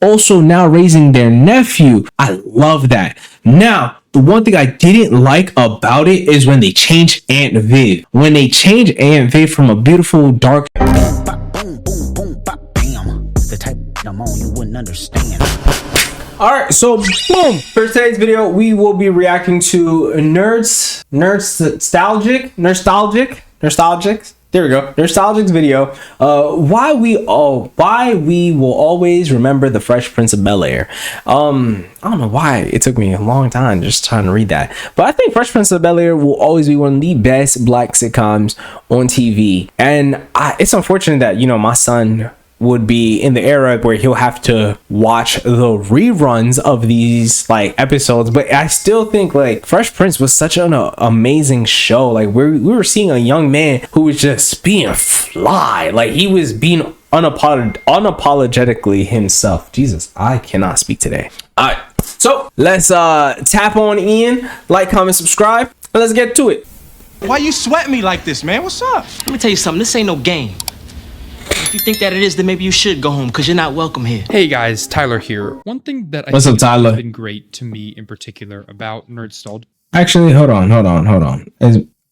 also now raising their nephew. I love that. Now, the one thing I didn't like about it is when they changed Aunt Viv. When they changed Aunt Viv from a beautiful dark... The type I'm on you wouldn't understand. Alright, so boom! For today's video, we will be reacting to Nostalgic. There we go. Nostalgic's video. Why we will always remember the Fresh Prince of Bel-Air. I don't know why it took me a long time just trying to read that, but I think Fresh Prince of Bel-Air will always be one of the best black sitcoms on TV. And it's unfortunate that, you know, my son would be in the era where he'll have to watch the reruns of these like episodes, but I still think like Fresh Prince was such an amazing show. Like we were seeing a young man who was just being fly, like he was being unapologetically himself. Jesus, I cannot speak today. All right, so let's tap on in, like, comment, subscribe, and let's get to it. Why you sweating me like this, man? What's up? Let me tell you something, this ain't no game. If you think that it is, then maybe you should go home, because you're not welcome here. Hey guys, Tyler here. One thing that I What's think up, Tyler? has been great to me in particular about Nostalgic Actually, hold on.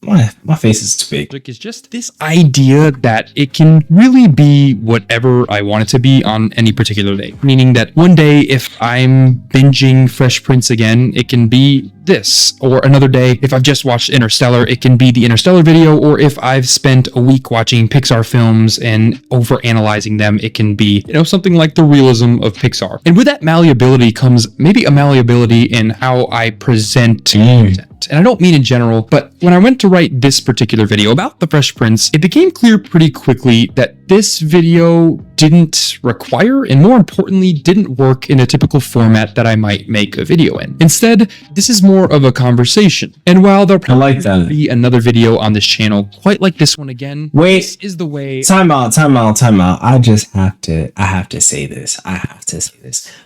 My face is too big. is just this idea that it can really be whatever I want it to be on any particular day. Meaning that one day, if I'm binging Fresh Prince again, it can be this. Or another day, if I've just watched Interstellar, it can be the Interstellar video. Or if I've spent a week watching Pixar films and over-analyzing them, it can be, you know, something like the realism of Pixar. And with that malleability comes maybe a malleability in how I present content. And I don't mean in general, but when I went to write this particular video about the Fresh Prince, it became clear pretty quickly that this video didn't require, and more importantly, didn't work in a typical format that I might make a video in. Instead, this is more of a conversation. And while there'll probably be another video on this channel quite like this one again, this is the way... Time out. I have to say this.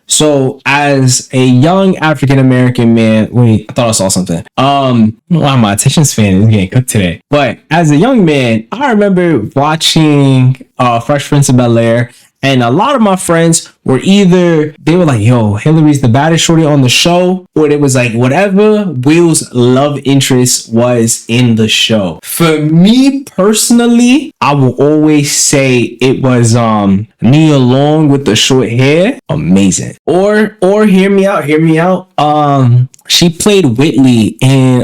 So as a young African-American man, wait, I thought I saw something. Wow, my attention span is getting cooked today. But as a young man, I remember watching Fresh Prince of Bel-Air, and a lot of my friends were they were like, yo, Hillary's the baddest shorty on the show, or it was like whatever Will's love interest was in the show. For me personally, I will always say it was Nia Long with the short hair. Amazing. Or hear me out. She played Whitley in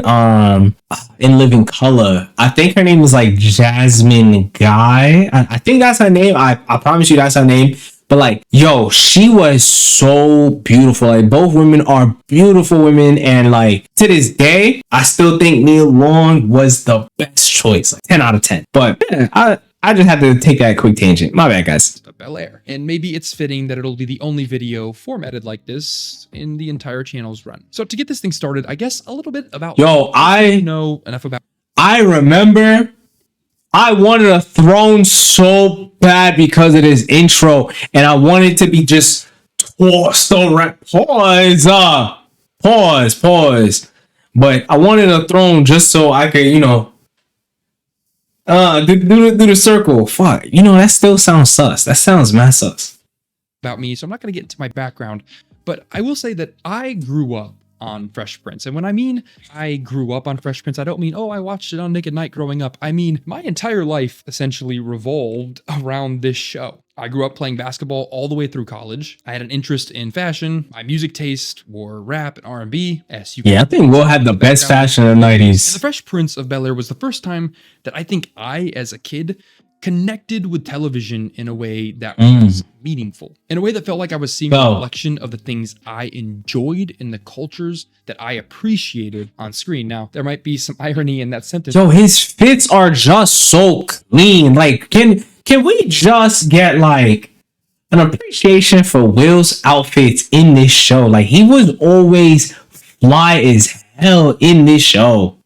Living Color. I think her name was like Jasmine Guy. I think that's her name. I promise you that's her name. But like, yo, she was so beautiful. Like, both women are beautiful women, and like to this day, I still think Nia Long was the best choice. Like 10 out of 10. But yeah, I just had to take that quick tangent. My bad, guys. Bel-Air. And maybe it's fitting that it'll be the only video formatted like this in the entire channel's run. So to get this thing started, I guess a little bit about... Yo, I know enough about... I remember I wanted a throne so bad because of his intro, and I wanted to be just tossed around. Pause. But I wanted a throne just so I could, you know, do the circle. Fuck, you know, that still sounds sus. That sounds mad sus about me, so I'm not going to get into my background, but I will say that I grew up on Fresh Prince. And when I mean I grew up on Fresh Prince, I don't mean, oh, I watched it on Nick at Night growing up. I mean, my entire life essentially revolved around this show. I grew up playing basketball all the way through college. I had an interest in fashion. My music taste were rap and R&B. I think Will had the best fashion in the 90s. And the Fresh Prince of Bel-Air was the first time that I think I, as a kid, connected with television in a way that was meaningful, in a way that felt like I was seeing a reflection of the things I enjoyed in the cultures that I appreciated on screen. Now, there might be some irony in that sentence. Yo, his fits are just so clean. Like, can we just get like an appreciation for Will's outfits in this show? Like, he was always fly as hell in this show.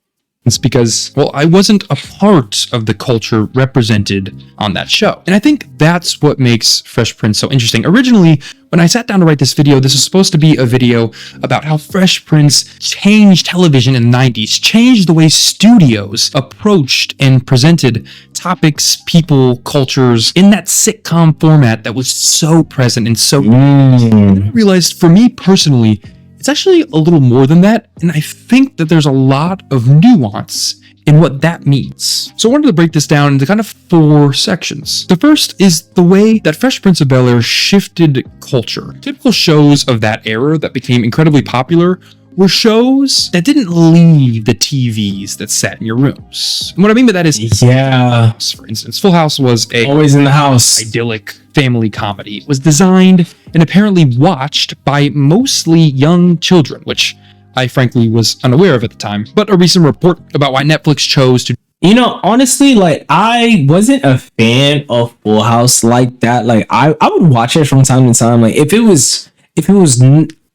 It's because, well, I wasn't a part of the culture represented on that show. And I think that's what makes Fresh Prince so interesting. Originally, when I sat down to write this video, this was supposed to be a video about how Fresh Prince changed television in the 90s, changed the way studios approached and presented topics, people, cultures in that sitcom format that was so present and so... And I realized, for me personally, it's actually a little more than that, and I think that there's a lot of nuance in what that means. So I wanted to break this down into kind of 4 sections. The first is the way that Fresh Prince of Bel-Air shifted culture. Typical shows of that era that became incredibly popular were shows that didn't leave the TVs that sat in your rooms. And what I mean by that is, Yeah. for instance, Full House was a Always in the house. idyllic family comedy. It was designed and apparently watched by mostly young children, which I frankly was unaware of at the time. But a recent report about why Netflix chose to... You know, honestly, like, I wasn't a fan of Full House like that. Like, I would watch it from time to time. Like, if it was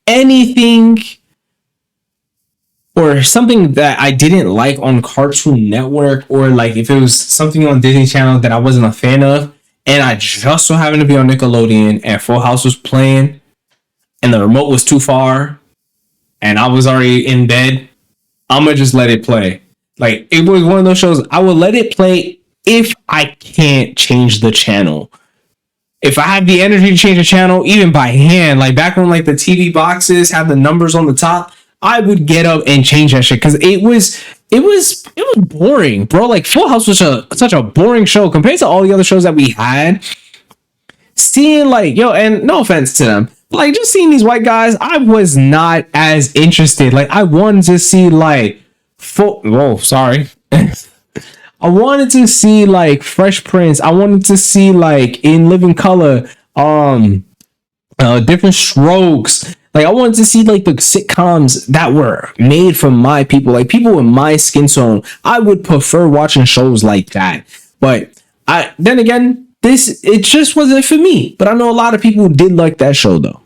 anything or something that I didn't like on Cartoon Network, or like if it was something on Disney Channel that I wasn't a fan of, and I just so happened to be on Nickelodeon and Full House was playing and the remote was too far and I was already in bed, I'm gonna just let it play. Like, it was one of those shows I would let it play if I can't change the channel. If I have the energy to change the channel, even by hand, like back when like the TV boxes have the numbers on the top, I would get up and change that shit, because it was boring, bro. Like, Full House was such a boring show compared to all the other shows that we had. Seeing like, yo, and no offense to them, but like, just seeing these white guys, I was not as interested. Like, I wanted to see like I wanted to see like Fresh Prince. I wanted to see like In Living Color, Different Strokes. Like, I wanted to see like the sitcoms that were made for my people, like people in my skin tone. I would prefer watching shows like that. But then again, it just wasn't for me. But I know a lot of people did like that show though.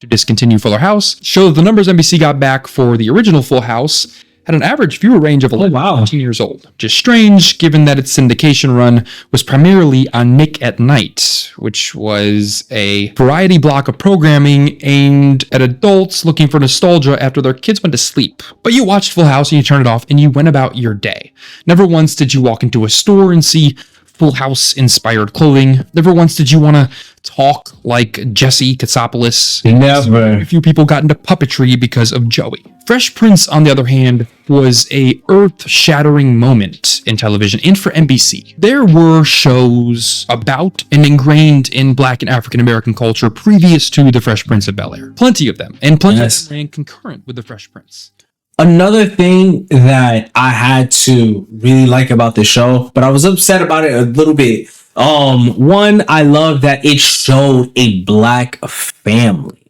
To discontinue Fuller House, show the numbers NBC got back for the original Full House had an average viewer range of 11 to 15 years old. Which is strange, given that its syndication run was primarily on Nick at Night, which was a variety block of programming aimed at adults looking for nostalgia after their kids went to sleep. But you watched Full House and you turned it off and you went about your day. Never once did you walk into a store and see Full House inspired clothing. Never once did you want to talk like Jesse Katsopoulos. Never. A few people got into puppetry because of Joey. Fresh Prince, on the other hand, was a earth-shattering moment in television and for NBC. There were shows about and ingrained in Black and African American culture previous to The Fresh Prince of Bel-Air. Plenty of them, and plenty of them ran concurrent with The Fresh Prince. Another thing that I had to really like about the show, but I was upset about it a little bit. One, I love that it showed a Black family.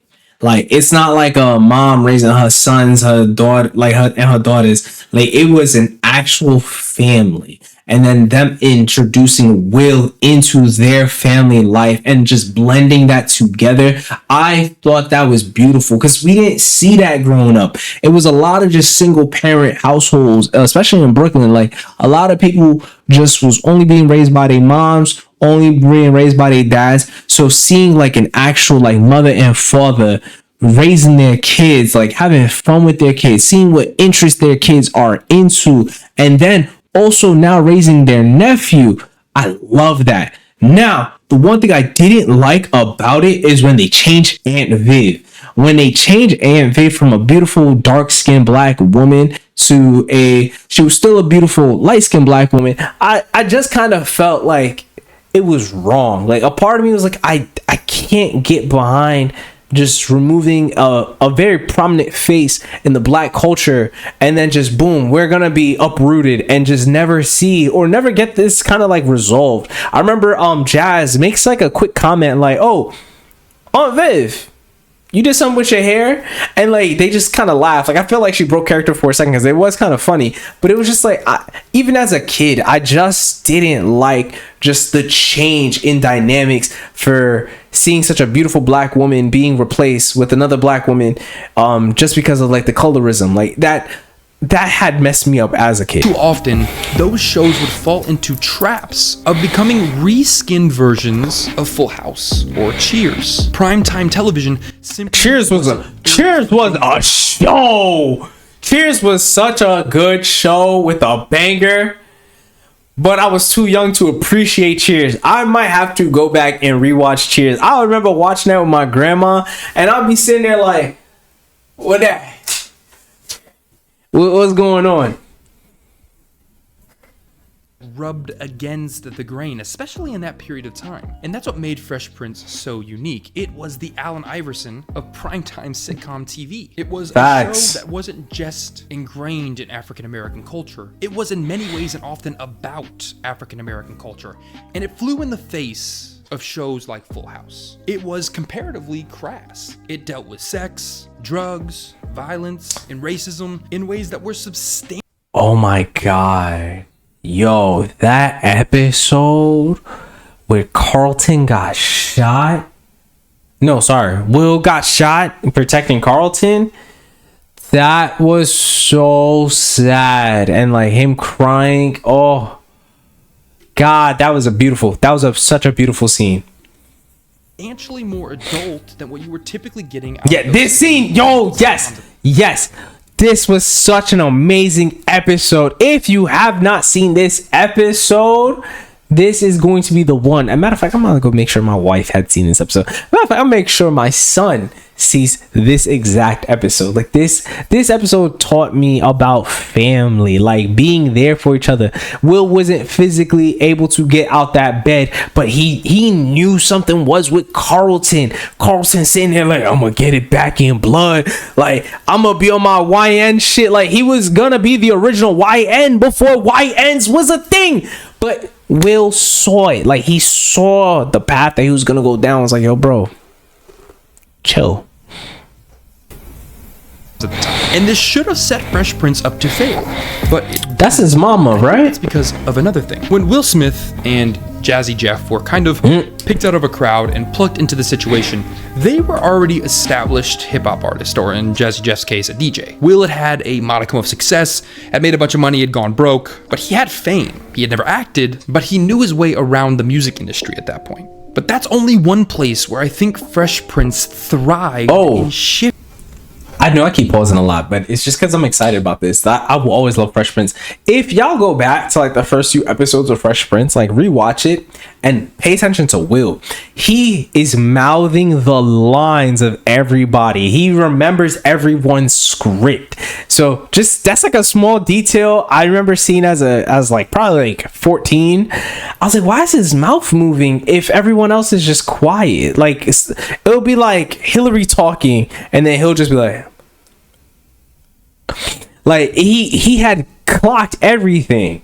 Like, it's not like a mom raising her sons, her daughter, like her and her daughters. Like, it was an actual family. And then them introducing Will into their family life and just blending that together. I thought that was beautiful because we didn't see that growing up. It was a lot of just single parent households, especially in Brooklyn. Like, a lot of people just was only being raised by their moms, only being raised by their dads. So seeing like an actual like mother and father raising their kids, like having fun with their kids, seeing what interests their kids are into, and then also now raising their nephew. I love that. Now, the one thing I didn't like about it is when they changed Aunt Viv. When they changed Aunt Viv from a beautiful dark-skinned Black woman to she was still a beautiful light-skinned Black woman, I just kind of felt like it was wrong. Like, a part of me was like, I can't get behind just removing a very prominent face in the Black culture, and then just boom, we're gonna be uprooted and just never see or never get this kind of like resolved. I remember Jazz makes like a quick comment like, "Oh, Aunt Viv, you did something with your hair," and like they just kind of laugh. Like, I feel like she broke character for a second because it was kind of funny, but it was just like, even as a kid, I just didn't like just the change in dynamics for seeing such a beautiful Black woman being replaced with another Black woman, just because of like the colorism. Like, that had messed me up as a kid. Too often, those shows would fall into traps of becoming reskinned versions of Full House or Cheers. Primetime television simply Cheers was a show. Cheers was such a good show with a banger. But I was too young to appreciate Cheers. I might have to go back and rewatch Cheers. I remember watching that with my grandma, and I'll be sitting there like, what that? What's going on? rubbed against the grain, especially in that period of time. And that's what made Fresh Prince so unique. It was the Allen Iverson of primetime sitcom TV. It was a show that wasn't just ingrained in African American culture. It was in many ways and often about African American culture. And it flew in the face of shows like Full House. It was comparatively crass. It dealt with sex, drugs, violence, and racism in ways that were substantial. Oh my god. Yo, that episode where Carlton got shot. No, sorry. Will got shot protecting Carlton. That was so sad. And like him crying. Oh God, that was such a beautiful scene. Substantially more adult than what you were typically getting out of this scene. Yo, yes. This was such an amazing episode. If you have not seen this episode, this is going to be the one. As a matter of fact, I'm gonna go make sure my wife had seen this episode. As a matter of fact, I'll make sure my son sees this exact episode. Like this episode taught me about family, like being there for each other. Will wasn't physically able to get out that bed, but he knew something was with Carlton. Carlton sitting there like, I'm gonna get it back in blood. Like, I'm gonna be on my YN shit. Like, he was gonna be the original YN before YNs was a thing. But Will saw it. Like, he saw the path that he was gonna go down. I was like, yo, bro, chill. And this should have set Fresh Prince up to fail, but that's his mama, right? It's because of another thing. When Will Smith and Jazzy Jeff were kind of picked out of a crowd and plucked into the situation, they were already established hip-hop artists, or in Jazzy Jeff's case, a DJ. Will had a modicum of success, had made a bunch of money, had gone broke, but he had fame. He had never acted, but he knew his way around the music industry at that point. But that's only one place where I think Fresh Prince thrived in shift. I know I keep pausing a lot, but it's just because I'm excited about this. I will always love Fresh Prince. If y'all go back to like the first few episodes of Fresh Prince, like rewatch it and pay attention to Will. He is mouthing the lines of everybody. He remembers everyone's script. So just that's like a small detail I remember seeing as like probably like 14. I was like, why is his mouth moving if everyone else is just quiet? Like it'll be like Hillary talking and then he'll just be like he had clocked everything.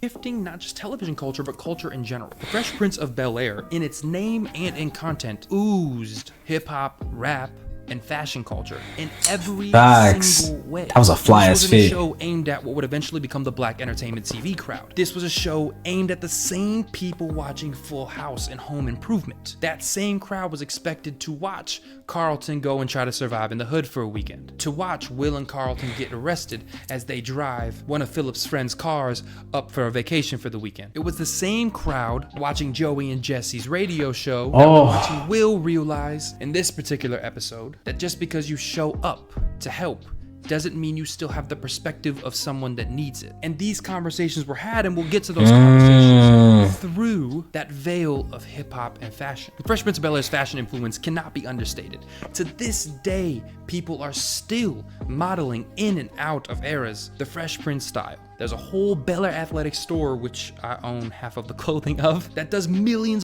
Shifting not just television culture, but culture in general. The Fresh Prince of Bel-Air, in its name and in content, oozed hip-hop, rap, and fashion culture in every single way. That was a fly-ass fit. This was a show aimed at what would eventually become the Black entertainment TV crowd. This was a show aimed at the same people watching Full House and Home Improvement. That same crowd was expected to watch Carlton go and try to survive in the hood for a weekend. To watch Will and Carlton get arrested as they drive one of Philip's friend's cars up for a vacation for the weekend. It was the same crowd watching Joey and Jesse's radio show that were watching Will realize in this particular episode that just because you show up to help doesn't mean you still have the perspective of someone that needs it. And these conversations were had, and we'll get to those conversations through that veil of hip-hop and fashion. The Fresh Prince of Bel-Air's fashion influence cannot be understated. To this day, people are still modeling in and out of eras the Fresh Prince style. There's a whole Bel-Air athletic store, which I own half of the clothing of, that does millions.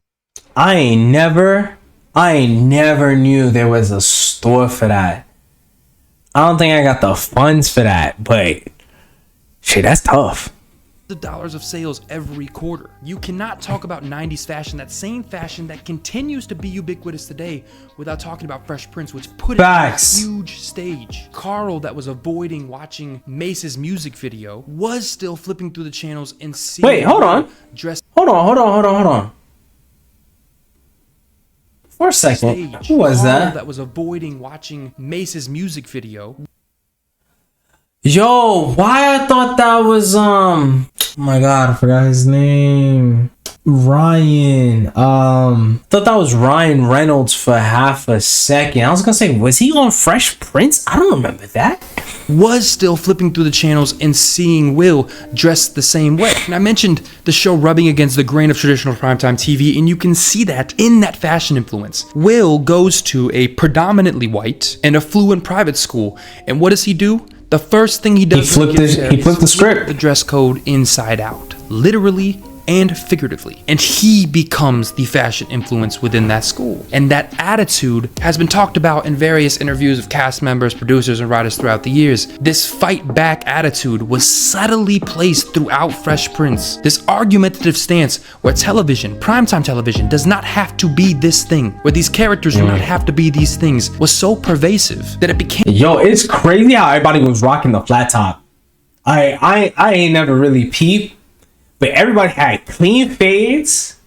I ain't never knew there was a store for that. I don't think I got the funds for that, but shit, that's tough. The dollars of sales every quarter. You cannot talk about 90s fashion, that same fashion that continues to be ubiquitous today, without talking about Fresh Prince, which put it on a huge stage. Carl, that was avoiding watching Mace's music video, was still flipping through the channels and seeing. Wait, hold on. Hold on. For a second, who was that? That was avoiding watching Mace's music video. Yo, why I thought that was oh my god, I forgot his name. Ryan. Thought that was Ryan Reynolds for half a second. I was gonna say, was he on Fresh Prince? I don't remember that. Was still flipping through the channels and seeing Will dressed the same way. And I mentioned the show rubbing against the grain of traditional primetime TV, and you can see that in that fashion influence. Will goes to a predominantly white and affluent private school, and what does he do? The first thing he does, he flipped the script, the dress code inside out, literally and figuratively. And he becomes the fashion influence within that school. And that attitude has been talked about in various interviews of cast members, producers, and writers throughout the years. This fight back attitude was subtly placed throughout Fresh Prince. This argumentative stance where television, primetime television, does not have to be this thing, where these characters do not have to be these things, was so pervasive that it became... Yo, it's crazy how everybody was rocking the flat top. I ain't never really peeped, but everybody had clean fades,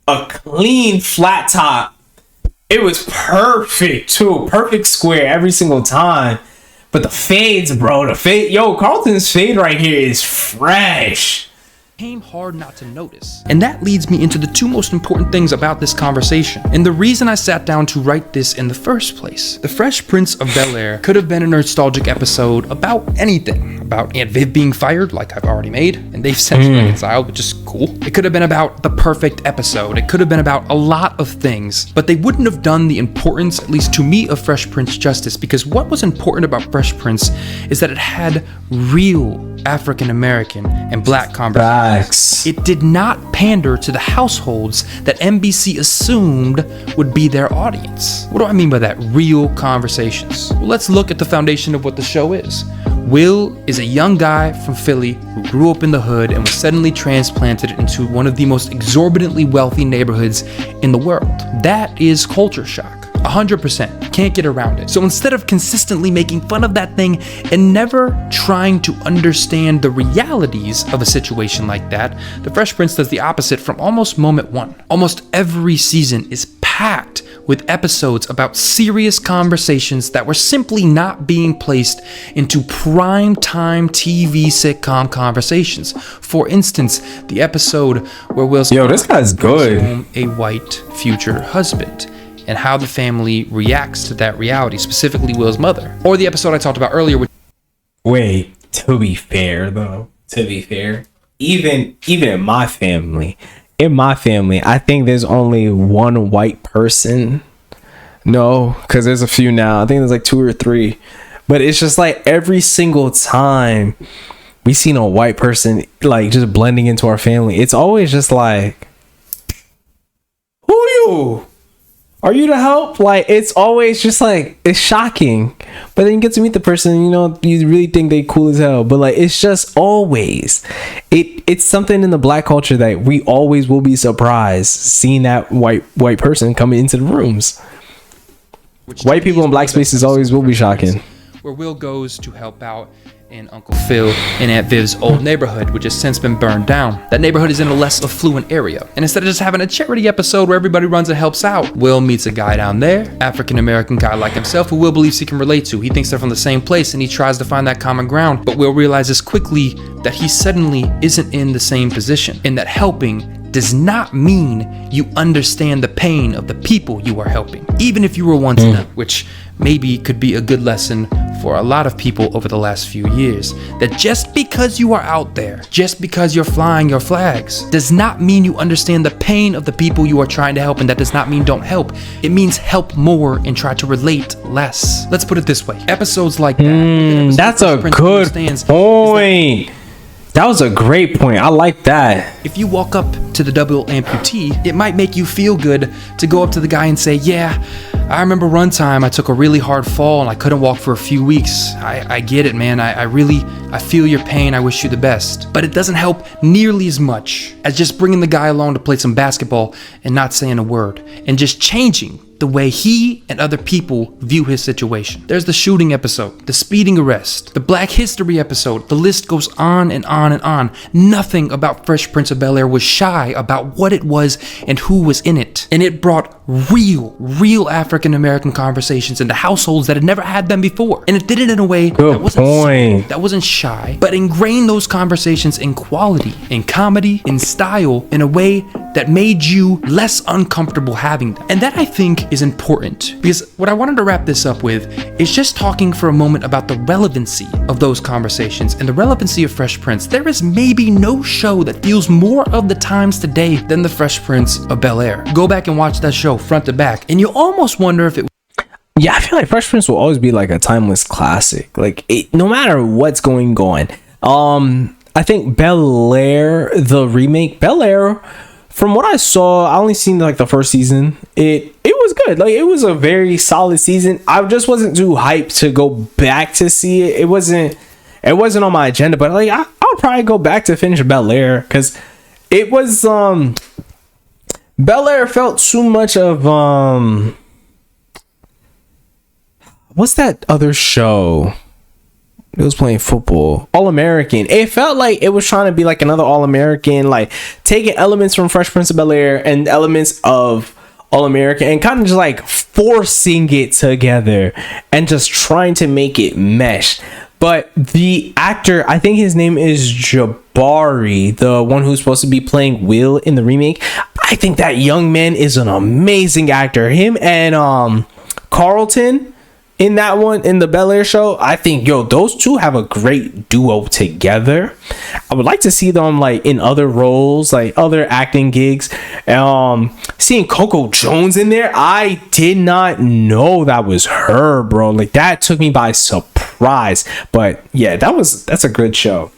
a clean flat top. It was perfect too, perfect square every single time. But the fades, bro, yo, Carlton's fade right here is fresh. Came hard not to notice. And that leads me into the two most important things about this conversation, and the reason I sat down to write this in the first place. The Fresh Prince of Bel-Air could have been a nostalgic episode about anything. About Aunt Viv being fired, like I've already made, and they've since reconciled, which is cool. It could have been about the perfect episode. It could have been about a lot of things, but they wouldn't have done the importance, at least to me, of Fresh Prince justice, because what was important about Fresh Prince is that it had real African American and Black conversations. It did not pander to the households that NBC assumed would be their audience. What do I mean by that? Real conversations. Well, let's look at the foundation of what the show is. Will is a young guy from Philly who grew up in the hood and was suddenly transplanted into one of the most exorbitantly wealthy neighborhoods in the world. That is culture shock. 100%. Can't get around it. So instead of consistently making fun of that thing and never trying to understand the realities of a situation like that, The Fresh Prince does the opposite from almost moment one. Almost every season is packed with episodes about serious conversations that were simply not being placed into prime time TV sitcom conversations. For instance, the episode where Will's this guy's good. home a white future husband, and how the family reacts to that reality, specifically Will's mother. Or the episode I talked about earlier. Wait, to be fair, even in my family, I think there's only one white person. No, because there's a few now. I think there's like 2 or 3. But it's just like every single time we seen a white person like just blending into our family, it's always just like, who are you? Are you to help? Like, it's always just like, it's shocking. But then you get to meet the person, you know, you really think they cool as hell. But like, it's just always, it's something in the Black culture that we always will be surprised seeing that white person coming into the rooms. White people in Black spaces always will be shocking. Where Will goes to help out in Uncle Phil and Aunt Viv's old neighborhood, which has since been burned down. That neighborhood is in a less affluent area. And instead of just having a charity episode where everybody runs and helps out, Will meets a guy down there, African-American guy like himself, who Will believes he can relate to. He thinks they're from the same place and he tries to find that common ground. But Will realizes quickly that he suddenly isn't in the same position, and that helping does not mean you understand the pain of the people you are helping, even if you were once in them, which maybe could be a good lesson for a lot of people over the last few years. That just because you are out there, just because you're flying your flags, does not mean you understand the pain of the people you are trying to help, and that does not mean don't help. It means help more and try to relate less. Let's put it this way. Episodes like that. That's a good point. That was a great point. I like that. If you walk up to the double amputee, it might make you feel good to go up to the guy and say, yeah, I remember one time I took a really hard fall and I couldn't walk for a few weeks. I get it, man. I feel your pain. I wish you the best. But it doesn't help nearly as much as just bringing the guy along to play some basketball and not saying a word, and just changing the way he and other people view his situation. There's the shooting episode, the speeding arrest, the Black History episode. The list goes on and on and on. Nothing about Fresh Prince of Bel-Air was shy about what it was and who was in it. And it brought real African American conversations into households that had never had them before. And it did it in a way Good that wasn't point. that wasn't shy, but ingrained those conversations in quality, in comedy, in style, in a way that made you less uncomfortable having them. And that, I think, is important, because what I wanted to wrap this up with is just talking for a moment about the relevancy of those conversations and the relevancy of Fresh Prince. There is maybe no show that feels more of the times today than the Fresh Prince of Bel-Air. Go back and watch that show front to back, and you almost wonder if it. Yeah, I feel like Fresh Prince will always be like a timeless classic. Like no matter what's going on. I think Bel-Air, the remake, Bel-Air, from what I saw, I only seen like the first season. It was good. Like it was a very solid season. I just wasn't too hyped to go back to see it. It wasn't on my agenda, but like I'll probably go back to finish Bel-Air, because it was Bel-Air felt too much of what's that other show? It was playing football. All-American. It felt like it was trying to be like another All-American, like taking elements from Fresh Prince of Bel-Air and elements of All-American and kind of just like forcing it together and just trying to make it mesh. But the actor, I think his name is Jabari, the one who's supposed to be playing Will in the remake. I think that young man is an amazing actor. Him and Carlton in that one, in the Bel-Air show, I think, those two have a great duo together. I would like to see them like in other roles, like other acting gigs. Seeing Coco Jones in there, I did not know that was her, bro. Like that took me by surprise. But yeah, that's a good show.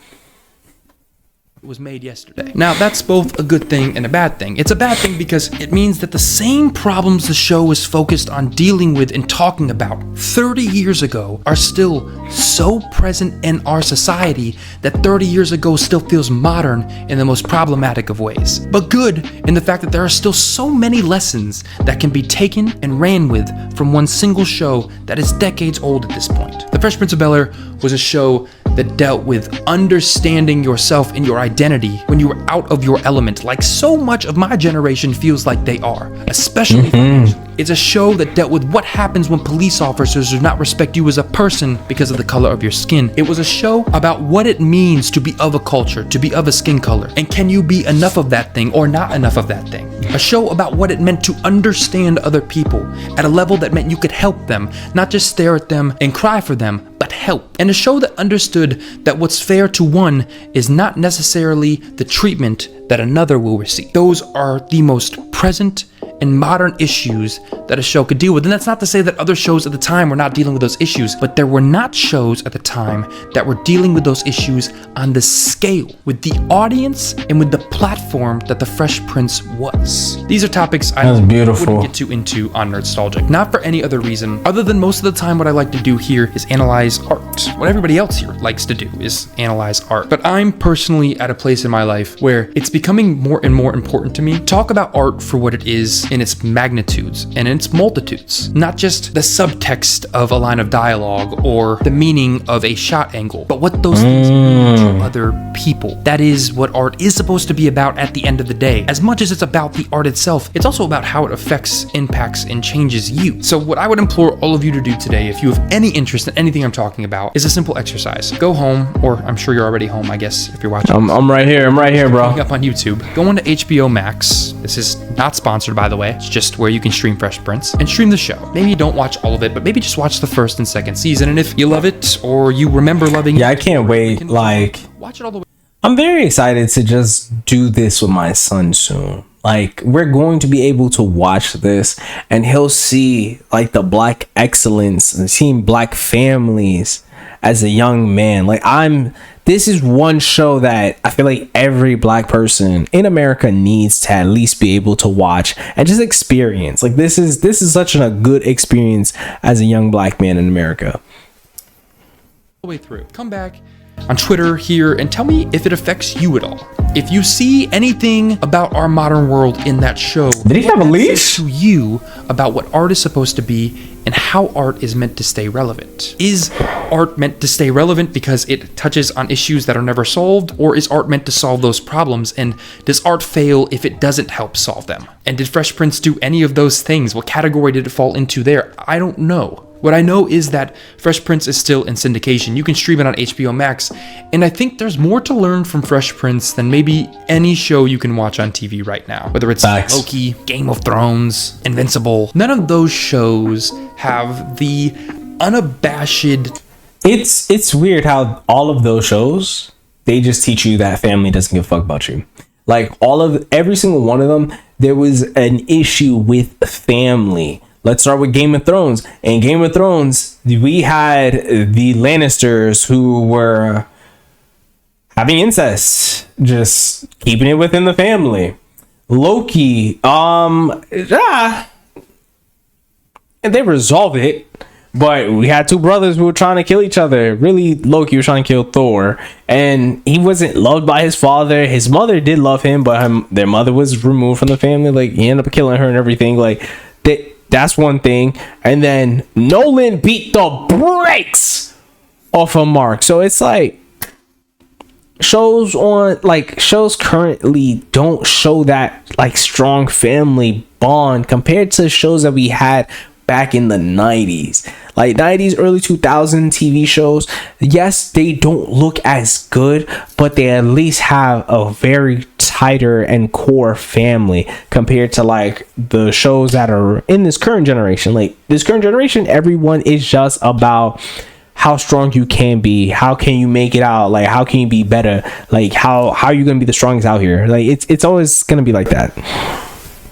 Was made yesterday. Now, that's both a good thing and a bad thing. It's a bad thing because it means that the same problems the show is focused on dealing with and talking about 30 years ago are still so present in our society that 30 years ago still feels modern in the most problematic of ways. But good in the fact that there are still so many lessons that can be taken and ran with from one single show that is decades old at this point. The Fresh Prince of Bel-Air was a show that dealt with understanding yourself and your identity when you were out of your element, like so much of my generation feels like they are, especially financially. It's a show that dealt with what happens when police officers do not respect you as a person because of the color of your skin. It was a show about what it means to be of a culture, to be of a skin color, and can you be enough of that thing or not enough of that thing. A show about what it meant to understand other people at a level that meant you could help them, not just stare at them and cry for them, but help. And a show that understood that what's fair to one is not necessarily the treatment that another will receive. Those are the most present and modern issues that a show could deal with. And that's not to say that other shows at the time were not dealing with those issues, but there were not shows at the time that were dealing with those issues on the scale, with the audience, and with the platform that the Fresh Prince was. These are topics I wouldn't get too into on Nerdstalgic, not for any other reason, other than most of the time what I like to do here is analyze art. What everybody else here likes to do is analyze art. But I'm personally at a place in my life where it's becoming more and more important to me to talk about art for what it is in its magnitudes and in its multitudes, not just the subtext of a line of dialogue or the meaning of a shot angle, but what those things mean to other people. That is what art is supposed to be about at the end of the day. As much as it's about the art itself, it's also about how it affects, impacts, and changes you. So what I would implore all of you to do today, if you have any interest in anything I'm talking about, is a simple exercise. Go home, or I'm sure you're already home, I guess, if you're watching. I'm right here, bro. Up on YouTube. Go on to HBO Max. This is not sponsored, by the way. It's just where you can stream Fresh Prince and stream the show. Maybe you don't watch all of it, but maybe just watch the first and second season. And if you love it or you remember loving it, I can't wait. Like, watch it all the way. I'm very excited to just do this with my son soon. Like, we're going to be able to watch this and he'll see like the Black excellence and seeing Black families as a young man. Like, this is one show that I feel like every Black person in America needs to at least be able to watch and just experience. Like, this is such a good experience as a young Black man in America. The way through. Come back. on Twitter here and tell me if it affects you at all. If you see anything about our modern world in that show, did he have a leash? To you about what art is supposed to be and how art is meant to stay relevant. Is art meant to stay relevant because it touches on issues that are never solved, or is art meant to solve those problems, and does art fail if it doesn't help solve them? And did Fresh Prince do any of those things? What category did it fall into there? I don't know. What I know is that Fresh Prince is still in syndication. You can stream it on HBO Max, and I think there's more to learn from Fresh Prince than maybe any show you can watch on TV right now. Whether it's Loki, Game of Thrones, Invincible, none of those shows have the unabashed... It's weird how all of those shows, they just teach you that family doesn't give a fuck about you. Like every single one of them, there was an issue with family. Let's start with Game of Thrones. In Game of Thrones, we had the Lannisters who were having incest, just keeping it within the family. Loki, and they resolved it, but we had two brothers who were trying to kill each other. Really, Loki was trying to kill Thor, and he wasn't loved by his father. His mother did love him, but their mother was removed from the family. Like, he ended up killing her and everything. Like, that's one thing. And then Nolan beat the brakes off of Mark. So it's like shows currently don't show that like strong family bond compared to shows that we had back in the 90s, like 90s, early 2000 TV shows. Yes, they don't look as good, but they at least have a very tighter and core family compared to like the shows that are in this current generation. Like this current generation, everyone is just about how strong you can be, how can you make it out, like how can you be better, like how are you gonna be the strongest out here. Like it's always gonna be like that.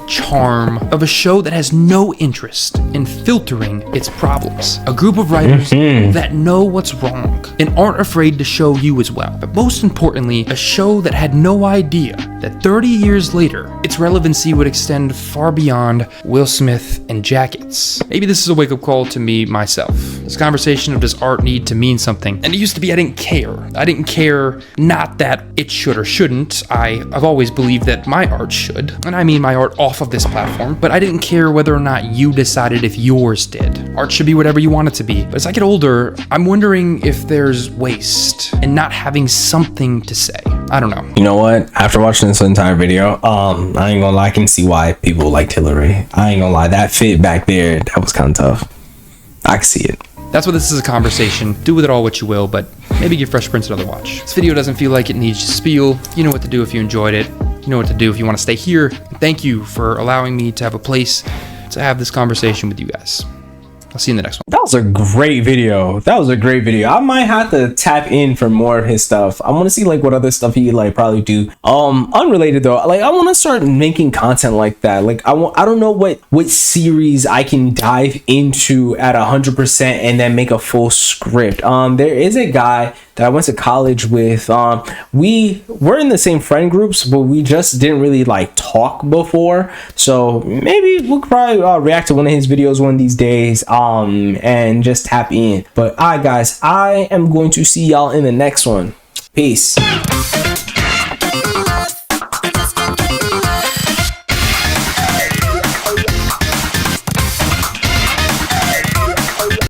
Charm of a show that has no interest in filtering its problems. A group of writers that know what's wrong and aren't afraid to show you as well. But most importantly, a show that had no idea that 30 years later, its relevancy would extend far beyond Will Smith and jackets. Maybe this is a wake-up call to me myself. This conversation of does art need to mean something? And it used to be I didn't care. I didn't care, not that it should or shouldn't. I've always believed that my art should. And I mean my art off of this platform, but I didn't care whether or not you decided if yours did. Art should be whatever you want it to be. But as I get older, I'm wondering if there's waste in not having something to say. I don't know. You know what? After watching this entire video, I ain't gonna lie, I can see why people liked Hillary. I ain't gonna lie, that fit back there, that was kind of tough. I can see it. That's what this is, a conversation. Do with it all what you will, but maybe give Fresh Prince another watch. This video doesn't feel like it needs to spiel. You know what to do if you enjoyed it. You know what to do if you want to stay here. Thank you for allowing me to have a place to have this conversation with you guys. I'll see you in the next one. That was a great video. I might have to tap in for more of his stuff. I want to see like what other stuff he like probably do. Unrelated though, like I want to start making content like that. Like I don't know what series I can dive into at 100% and then make a full script. There is a guy that I went to college with. We were in the same friend groups, but we just didn't really like talk before. So maybe we'll probably react to one of his videos one of these days. And just tap in. But all right, guys, I am going to see y'all in the next one. Peace.